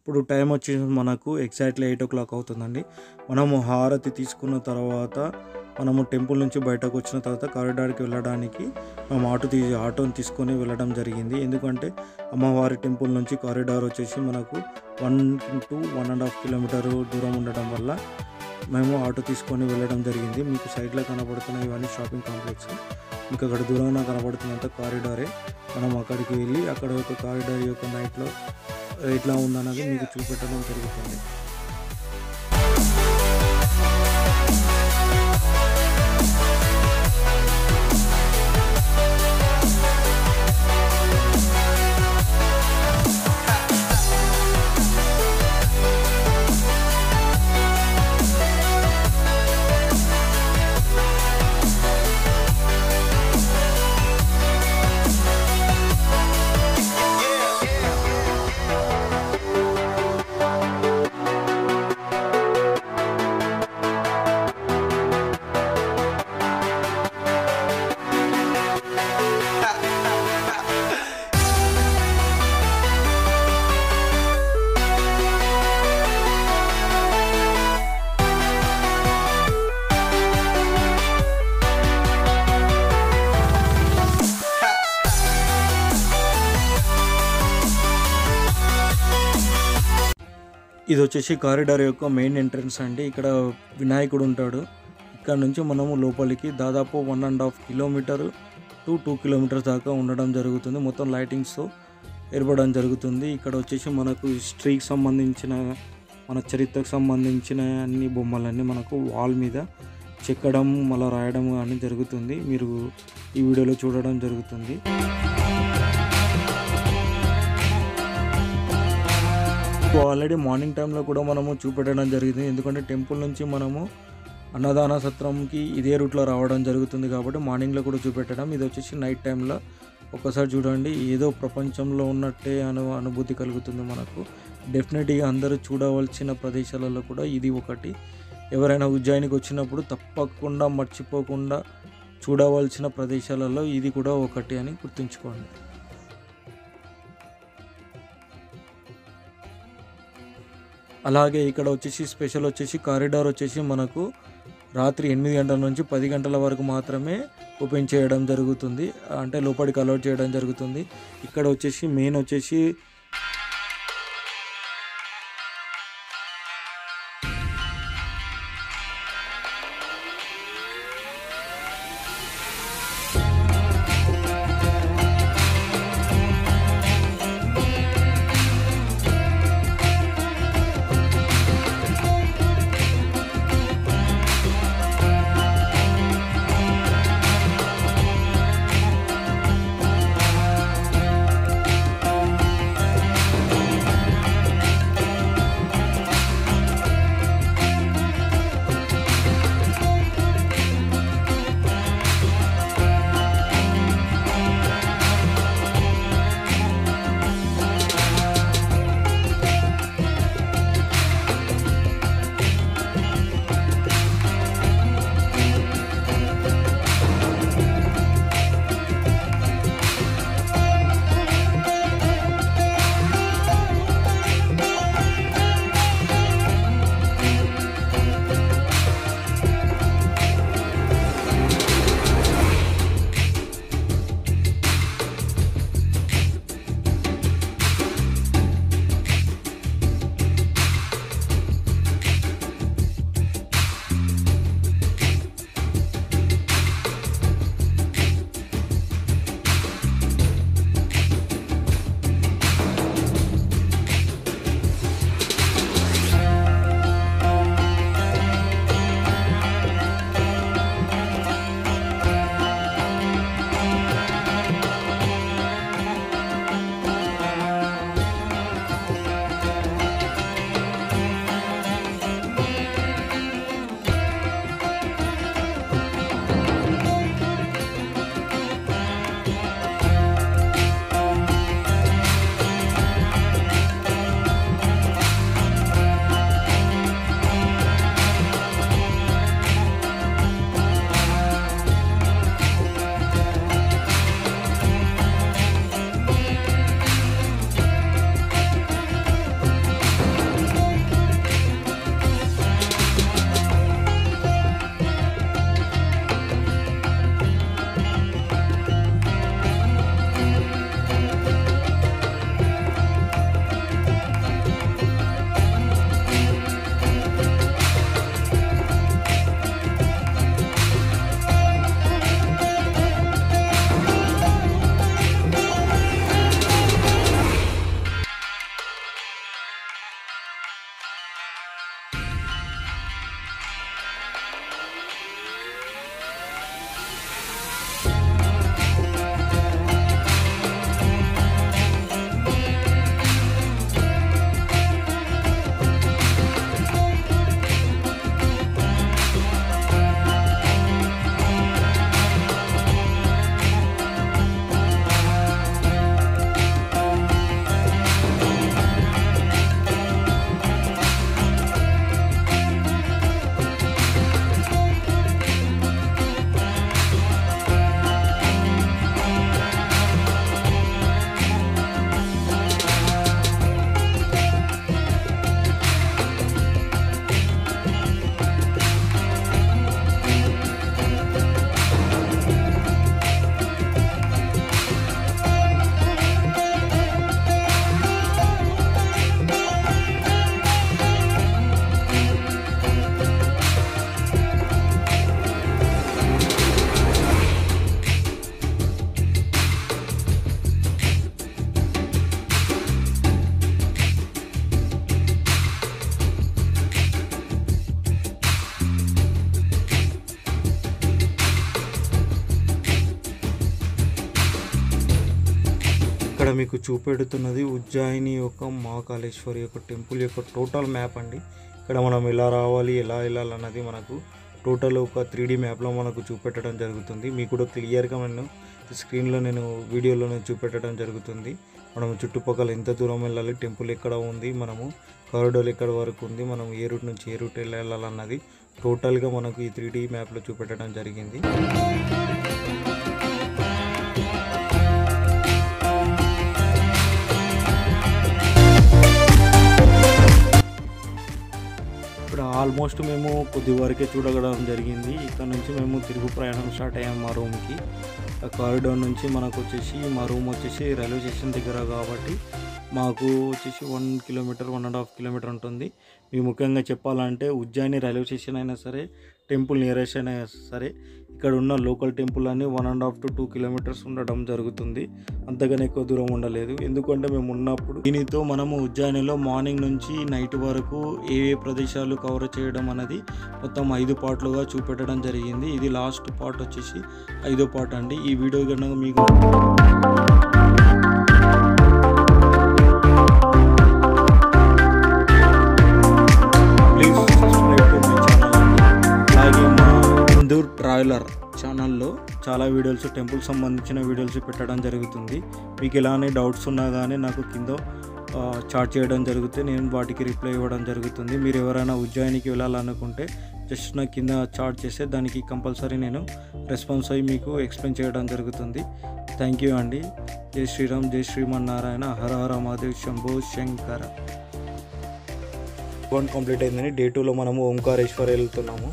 ఇప్పుడు టైం వచ్చేసి మనకు ఎగ్జాక్ట్లీ 8 అవుతుందండి. మనము హారతి తీసుకున్న తర్వాత మనము టెంపుల్ నుంచి బయటకు వచ్చిన తర్వాత కారిడార్కి వెళ్ళడానికి మేము ఆటోని తీసుకొని వెళ్ళడం జరిగింది. ఎందుకంటే అమ్మవారి టెంపుల్ నుంచి కారిడార్ వచ్చేసి మనకు 1 to 1.5 కిలోమీటర్ దూరం ఉండడం వల్ల మేము ఆటో తీసుకొని వెళ్ళడం జరిగింది. మీకు సైడ్లో కనబడుతున్న ఇవన్నీ షాపింగ్ కాంప్లెక్స్. మీకు అక్కడ దూరంగా కనబడుతున్నంత కారిడారే. మనం అక్కడికి వెళ్ళి అక్కడ ఒక కారిడార్ యొక్క నైట్లో ఎట్లా ఉందన్నది మీకు చూపెట్టడం జరుగుతుంది. ఇది వచ్చేసి కారిడార్ యొక్క మెయిన్ ఎంట్రన్స్ అండి. ఇక్కడ వినాయకుడు ఉంటాడు. ఇక్కడ నుంచి మనము లోపలికి దాదాపు 1.5 కిలోమీటర్ to 2 కిలోమీటర్స్ దాకా ఉండడం జరుగుతుంది. మొత్తం లైటింగ్స్తో ఏర్పడడం జరుగుతుంది. ఇక్కడ వచ్చేసి మనకు హిస్టరీకి సంబంధించిన మన చరిత్రకు సంబంధించిన అన్ని బొమ్మలన్నీ మనకు వాల్ మీద చెక్కడం మళ్ళీ రాయడం అని జరుగుతుంది. మీరు ఈ వీడియోలో చూడడం జరుగుతుంది. ఆల్రెడీ మార్నింగ్ టైంలో కూడా మనము చూపెట్టడం జరిగింది. ఎందుకంటే టెంపుల్ నుంచి మనము అన్నదాన సత్రంకి ఇదే రూట్లో రావడం జరుగుతుంది కాబట్టి మార్నింగ్లో కూడా చూపెట్టడం. ఇది వచ్చేసి నైట్ టైంలో ఒకసారి చూడండి, ఏదో ప్రపంచంలో ఉన్నట్టే అనుభూతి కలుగుతుంది మనకు. డెఫినెట్గా అందరూ చూడవలసిన ప్రదేశాలలో కూడా ఇది ఒకటి. ఎవరైనా ఉజ్జయినికి వచ్చినప్పుడు తప్పకుండా మర్చిపోకుండా చూడవలసిన ప్రదేశాలలో ఇది కూడా ఒకటి అని గుర్తుంచుకోండి. అలాగే ఇక్కడ వచ్చేసి స్పెషల్ వచ్చేసి కారిడార్ వచ్చేసి మనకు రాత్రి 8 గంటల నుంచి 10 గంటల వరకు మాత్రమే ఓపెన్ చేయడం జరుగుతుంది. అంటే లోపలికి అలౌట్ చేయడం జరుగుతుంది. ఇక్కడ వచ్చేసి మెయిన్ వచ్చేసి మీకు చూపెడుతున్నది ఉజ్జయిని యొక్క మహాకాళేశ్వరి యొక్క టెంపుల్ యొక్క టోటల్ మ్యాప్ అండి. ఇక్కడ మనం ఎలా రావాలి, ఎలా వెళ్ళాలన్నది మనకు టోటల్ ఒక 3D మ్యాప్లో మనకు చూపెట్టడం జరుగుతుంది. మీకు కూడా క్లియర్గా స్క్రీన్లో వీడియోలో చూపెట్టడం జరుగుతుంది. మనం చుట్టుపక్కల ఎంత దూరం వెళ్ళాలి, టెంపుల్ ఎక్కడ ఉంది, మనము కారిడార్ ఎక్కడ వరకు ఉంది, మనం ఏ రూట్ నుంచి ఏ రూట్ వెళ్ళాలన్నది టోటల్గా మనకు ఈ 3D మ్యాప్లో చూపెట్టడం జరిగింది. ఇప్పుడు ఆల్మోస్ట్ మేము కొద్ది వరకే చూడగడం జరిగింది. ఇక్కడ నుంచి మేము తిరుగు ప్రయాణం స్టార్ట్ అయ్యాము మా రూమ్కి. కారిడార్ నుంచి మనకు వచ్చేసి మా రూమ్ వచ్చేసి రైల్వే స్టేషన్ దగ్గర కాబట్టి మాకు వచ్చేసి 1 కిలోమీటర్ 1.5 కిలోమీటర్ ఉంటుంది. మీ ముఖ్యంగా చెప్పాలంటే ఉజ్జయిని రైల్వే స్టేషన్ అయినా సరే, టెంపుల్ నియరెస్ట్ అయినా సరే, ఇక్కడ ఉన్న లోకల్ టెంపుల్ అన్నీ 1.5 to 2 కిలోమీటర్స్ ఉండడం జరుగుతుంది. అంతగానే ఎక్కువ దూరం ఉండలేదు. ఎందుకంటే మేము ఉన్నప్పుడు దీనితో మనము ఉజ్జయినిలో మార్నింగ్ నుంచి నైట్ వరకు ఏ ప్రదేశాలు కవర్ చేయడం అనేది మొత్తం 5 పార్ట్లుగా చూపెట్టడం జరిగింది. ఇది లాస్ట్ పార్ట్ వచ్చేసి 5వ పార్ట్ అండి. ఈ వీడియో కనుక మీకు ట్రావెలర్ ఛానల్లో చాలా వీడియోస్ టెంపుల్ సంబంధించిన వీడియోస్ పెట్టడం జరుగుతుంది. మీకు ఎలానే డౌట్స్ ఉన్నా కానీ నాకు కింద చాట్ చేయడం జరుగుతుంది. నేను వాటికి రిప్లై ఇవ్వడం జరుగుతుంది. మీరు ఎవరైనా ఉజ్జయినికి వెళ్ళాలనుకుంటే జస్ట్ నాకు కింద చాట్ చేస్తే దానికి కంపల్సరీ నేను రెస్పాన్స్ అయ్యి మీకు ఎక్స్ప్లెయిన్ చేయడం జరుగుతుంది. థ్యాంక్ యూ అండి. జై శ్రీరామ్, జై శ్రీమన్నారాయణ, హర హర మహాదేవ్, శంభో శంకర. 1 కంప్లీట్ అయిందని డే 2లో మనము ఓంకారేశ్వర్ వెళ్తున్నాము.